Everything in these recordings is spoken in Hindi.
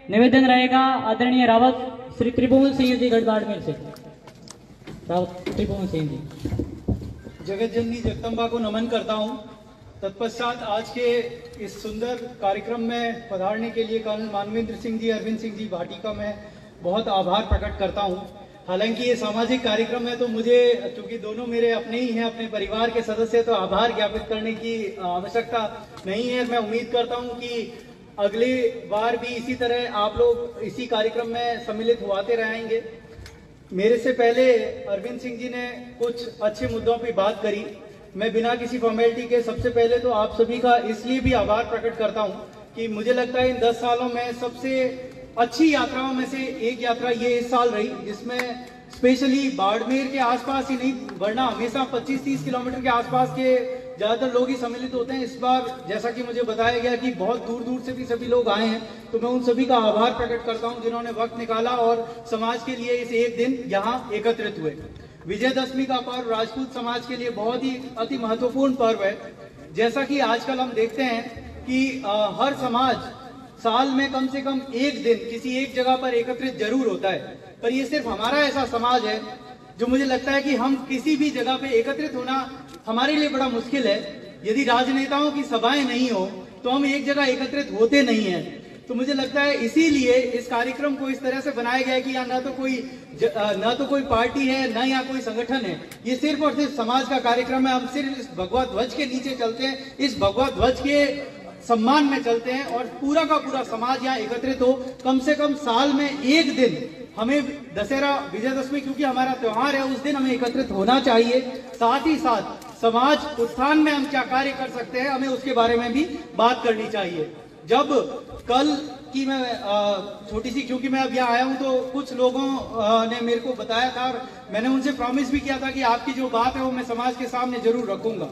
निवेदन रहेगा आदरणीय रावत श्री त्रिभुवन सिंह जी गढ़बाड़मेर से। रावत त्रिभुवन सिंह जी। जगत जननी जगदम्बा को नमन करता हूँ। तत्पश्चात आज के इस सुंदर कार्यक्रम में पधारने के लिए कर्नल मानवेंद्र सिंह जी, अरविंद सिंह जी भाटी का मैं बहुत आभार प्रकट करता हूँ। हालांकि ये सामाजिक कार्यक्रम है तो मुझे, क्योंकि दोनों मेरे अपने ही हैं, अपने परिवार के सदस्य, तो आभार ज्ञापित करने की आवश्यकता नहीं है। मैं उम्मीद करता हूँ कि अगली बार भी इसी तरह आप लोग इसी कार्यक्रम में सम्मिलित होते रहेंगे। मेरे से पहले अरविंद सिंह जी ने कुछ अच्छे मुद्दों पर बात करी। मैं बिना किसी फॉर्मेलिटी के सबसे पहले तो आप सभी का इसलिए भी आभार प्रकट करता हूं कि मुझे लगता है इन 10 सालों में सबसे अच्छी यात्राओं में से एक यात्रा ये इस साल रही, जिसमें स्पेशली बाड़मेर के आसपास ही नहीं, वरना हमेशा 25-30 किलोमीटर के आसपास के ज़्यादातर लोग ही सम्मिलित होते हैं। इस बार जैसा कि मुझे बताया गया कि बहुत दूर दूर से भी सभी लोग आए हैं, तो मैं उन सभी का आभार प्रकट करता हूँ जिन्होंने वक्त निकाला और समाज के लिए इस एक दिन यहाँ एकत्रित हुए। विजयदशमी का पर्व राजपूत समाज के लिए बहुत ही अति महत्वपूर्ण पर्व है। जैसा कि आजकल हम देखते हैं कि हर समाज साल में कम से कम एक दिन किसी एक जगह पर एकत्रित जरूर होता है, पर ये सिर्फ हमारा ऐसा समाज है जो मुझे लगता है कि हम किसी भी जगह पे एकत्रित होना हमारे लिए बड़ा मुश्किल है। यदि राजनेताओं की सभाएं नहीं हो तो हम एक जगह एकत्रित होते नहीं हैं। तो मुझे लगता है इसीलिए इस कार्यक्रम को इस तरह से बनाया गया है कि यहाँ ना तो कोई पार्टी है, ना यहाँ कोई संगठन है, ये सिर्फ और सिर्फ समाज का कार्यक्रम है। हम सिर्फ इस भगवा ध्वज के नीचे चलते हैं, इस भगवा ध्वज के सम्मान में चलते हैं और पूरा का पूरा समाज यहाँ एकत्रित हो। कम से कम साल में एक दिन हमें दशहरा विजयदशमी, क्योंकि हमारा त्योहार है, उस दिन हमें एकत्रित होना चाहिए। साथ ही साथ समाज उत्थान में हम क्या कार्य कर सकते हैं, हमें उसके बारे में भी बात करनी चाहिए। जब कल की मैं छोटी सी, क्योंकि मैं अब यहाँ आया हूँ तो कुछ लोगों ने मेरे को बताया था और मैंने उनसे प्रॉमिस भी किया था कि आपकी जो बात है वो मैं समाज के सामने जरूर रखूंगा।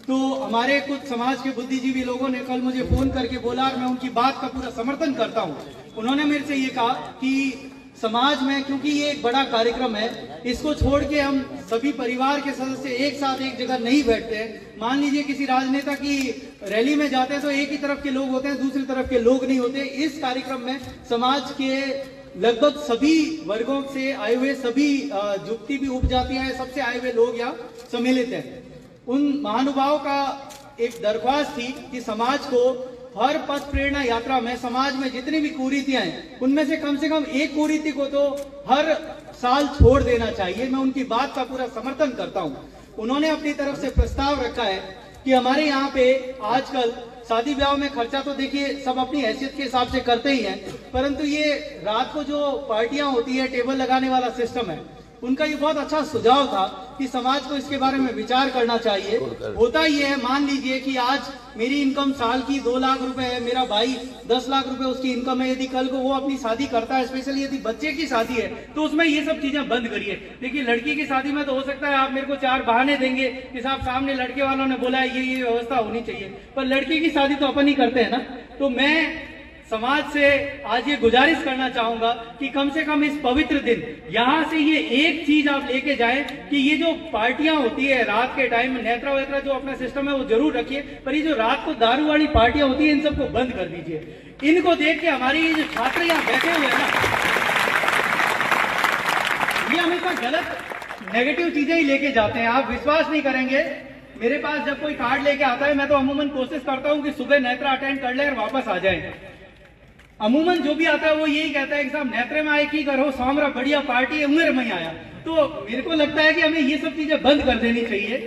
तो हमारे कुछ समाज के बुद्धिजीवी लोगों ने कल मुझे फोन करके बोला और मैं उनकी बात का पूरा समर्थन करता हूँ। उन्होंने मेरे से ये कहा कि समाज में, क्योंकि ये एक बड़ा कार्यक्रम है, इसको छोड़ के हम सभी परिवार के सदस्य एक साथ एक जगह नहीं बैठते हैं। मान लीजिए किसी राजनेता की रैली में जाते हैं तो एक ही तरफ के लोग होते हैं, दूसरी तरफ के लोग नहीं होते। इस कार्यक्रम में समाज के लगभग सभी वर्गों से आए हुए, सभी जुक्ति भी उपजातियां हैं, सबसे आए हुए लोग यहाँ सम्मिलित हैं। उन महानुभावों का एक दरख्वास्त थी कि समाज को हर पथ प्रेरणा यात्रा में समाज में जितनी भी कुरीतियां हैं उनमें से कम एक कुरीति को तो हर साल छोड़ देना चाहिए। मैं उनकी बात का पूरा समर्थन करता हूं। उन्होंने अपनी तरफ से प्रस्ताव रखा है कि हमारे यहाँ पे आजकल शादी ब्याह में खर्चा तो देखिए सब अपनी हैसियत के हिसाब से करते ही हैं, परंतु ये रात को जो पार्टियां होती है, टेबल लगाने वाला सिस्टम है, उनका ये बहुत अच्छा सुझाव था कि समाज को इसके बारे में विचार करना चाहिए। होता ये है, मान लीजिए कि आज मेरी इनकम साल की 2 लाख रुपए है, मेरा भाई 10 लाख रुपए उसकी इनकम है। यदि कल को वो अपनी शादी करता है, स्पेशली यदि बच्चे की शादी है, तो उसमें ये सब चीजें बंद करिए। देखिए लड़की की शादी में तो हो सकता है आप मेरे को 4 बहाने देंगे कि साहब सामने लड़के वालों ने बोला है ये व्यवस्था होनी चाहिए, पर लड़की की शादी तो अपन ही करते हैं ना। तो मैं समाज से आज ये गुजारिश करना चाहूंगा कि कम से कम इस पवित्र दिन यहाँ से ये एक चीज आप लेके जाएं कि ये जो पार्टियां होती है रात के टाइम में, नेत्रा वेत्रा जो अपना सिस्टम है वो जरूर रखिए, पर ये जो रात को दारू वाली पार्टियां होती है इन सबको बंद कर दीजिए। इनको देख के हमारी ये जो छात्र यहाँ बैठे हुए हैं ना, ये हमेशा गलत नेगेटिव चीजें ही लेके जाते हैं। आप विश्वास नहीं करेंगे, मेरे पास जब कोई कार्ड लेके आता है मैं तो अमूमन कोशिश करता हूँ कि सुबह नेत्रा अटेंड कर ले और वापस आ जाए। अमूमन जो भी आता है वो यही कहता है कि साहब नेत्रे में आए की करो, सामरा बढ़िया पार्टी है, उम्र में आया। तो मेरे को लगता है कि हमें ये सब चीजें बंद कर देनी चाहिए।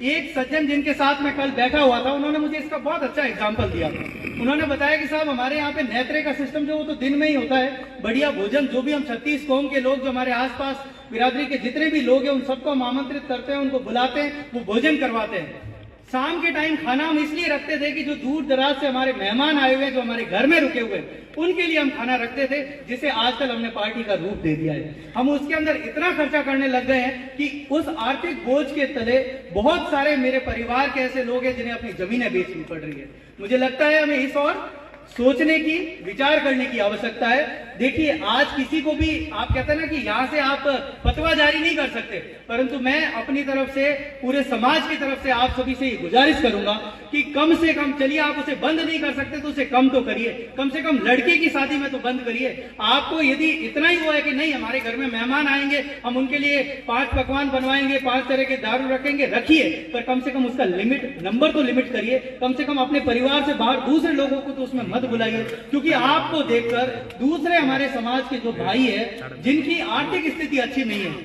एक सज्जन जिनके साथ मैं कल बैठा हुआ था, उन्होंने मुझे इसका बहुत अच्छा एग्जांपल दिया। उन्होंने बताया कि साहब हमारे यहाँ पे नेत्रे का सिस्टम जो वो तो दिन में ही होता है, बढ़िया भोजन, जो भी हम 36 कौम के लोग जो हमारे आसपास बिरादरी के जितने भी लोग हैं उन सबको हम आमंत्रित करते हैं, उनको बुलाते हैं, वो भोजन करवाते हैं। शाम के टाइम खाना हम इसलिए रखते थे कि जो दूर दराज से हमारे मेहमान आए हुए, जो हमारे घर में रुके हुए, उनके लिए हम खाना रखते थे, जिसे आजकल हमने पार्टी का रूप दे दिया है। हम उसके अंदर इतना खर्चा करने लग गए हैं कि उस आर्थिक बोझ के तले बहुत सारे मेरे परिवार के ऐसे लोग हैं जिन्हें अपनी जमीनें बेचनी पड़ रही है। मुझे लगता है हमें इस और सोचने की, विचार करने की आवश्यकता है। देखिए आज किसी को भी आप कहते हैं ना कि यहाँ से आप फतवा जारी नहीं कर सकते, परंतु मैं अपनी तरफ से पूरे समाज की तरफ से आप सभी से गुजारिश करूंगा कि कम से कम, चलिए आप उसे बंद नहीं कर सकते तो उसे कम तो करिए, कम से कम लड़के की शादी में तो बंद करिए। आपको यदि इतना ही हुआ है कि नहीं हमारे घर में मेहमान आएंगे, हम उनके लिए 5 पकवान बनवाएंगे, 5 तरह के दारू रखेंगे, रखिए, पर कम से कम उसका नंबर तो लिमिट करिए। कम से कम अपने परिवार से बाहर दूसरे लोगों को तो उसमें मत बुलाइए, क्योंकि आपको देखकर दूसरे हमारे समाज के जो भाई है जिनकी आर्थिक स्थिति अच्छी नहीं है,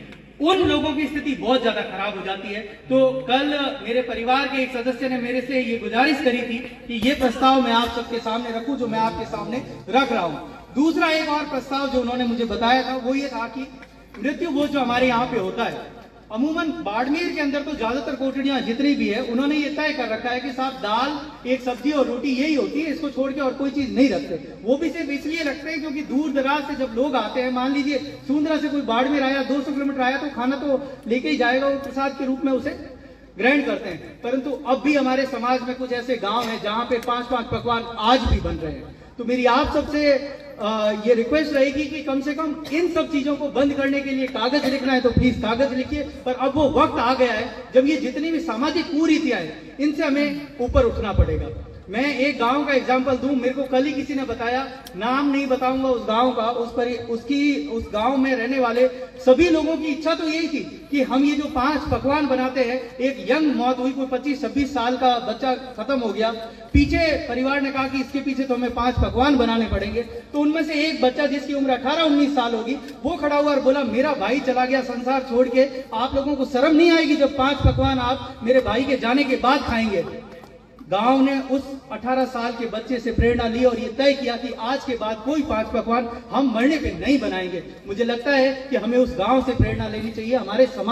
उन लोगों की स्थिति बहुत ज्यादा खराब हो जाती है। तो कल मेरे परिवार के एक सदस्य ने मेरे से ये गुजारिश करी थी कि ये प्रस्ताव मैं आप सबके सामने रखूं, जो मैं आपके सामने रख रहा हूं। दूसरा एक और प्रस्ताव जो उन्होंने मुझे बताया था वो ये था कि मृत्यु भोज जो हमारे यहाँ पे होता है, अमूमन बाड़मेर के अंदर तो ज्यादातर कोठड़ियां जितनी भी है उन्होंने ये तय कर रखा है कि साहब दाल, एक सब्जी और रोटी यही होती है, इसको छोड़ के और कोई चीज नहीं रखते। वो भी सिर्फ इसलिए रखते हैं क्योंकि दूर दराज से जब लोग आते हैं, मान लीजिए सुंदरा से कोई बाड़मेर आया, 200 किलोमीटर आया, तो खाना तो लेके ही जाएगा, वो प्रसाद के रूप में उसे ग्रहण करते हैं। परंतु अब भी हमारे समाज में कुछ ऐसे गांव हैं जहां पे 5-5 पकवान आज भी बन रहे हैं। तो मेरी आप सबसे ये रिक्वेस्ट रहेगी कि कम से कम इन सब चीजों को बंद करने के लिए कागज लिखना है तो प्लीज कागज लिखिए, पर अब वो वक्त आ गया है जब ये जितनी भी सामाजिक कुरीतियां हैं इनसे हमें ऊपर उठना पड़ेगा। मैं एक गांव का एग्जांपल दूं, मेरे को कल ही किसी ने बताया, नाम नहीं बताऊंगा उस गांव का, उस गांव में रहने वाले सभी लोगों की इच्छा तो यही थी कि हम ये जो 5 पकवान बनाते हैं, एक यंग मौत हुई, कोई 25-26 साल का बच्चा खत्म हो गया, पीछे परिवार ने कहा कि इसके पीछे तो हमें 5 पकवान बनाने पड़ेंगे। तो उनमें से एक बच्चा जिसकी उम्र 18-19 साल होगी, वो खड़ा हुआ और बोला मेरा भाई चला गया संसार छोड़ के, आप लोगों को शर्म नहीं आएगी जब 5 पकवान आप मेरे भाई के जाने के बाद खाएंगे। गांव ने उस 18 साल के बच्चे से प्रेरणा ली और ये तय किया कि आज के बाद कोई 5 पकवान हम मरने पे नहीं बनाएंगे। मुझे लगता है कि हमें उस गांव से प्रेरणा लेनी चाहिए, हमारे समाज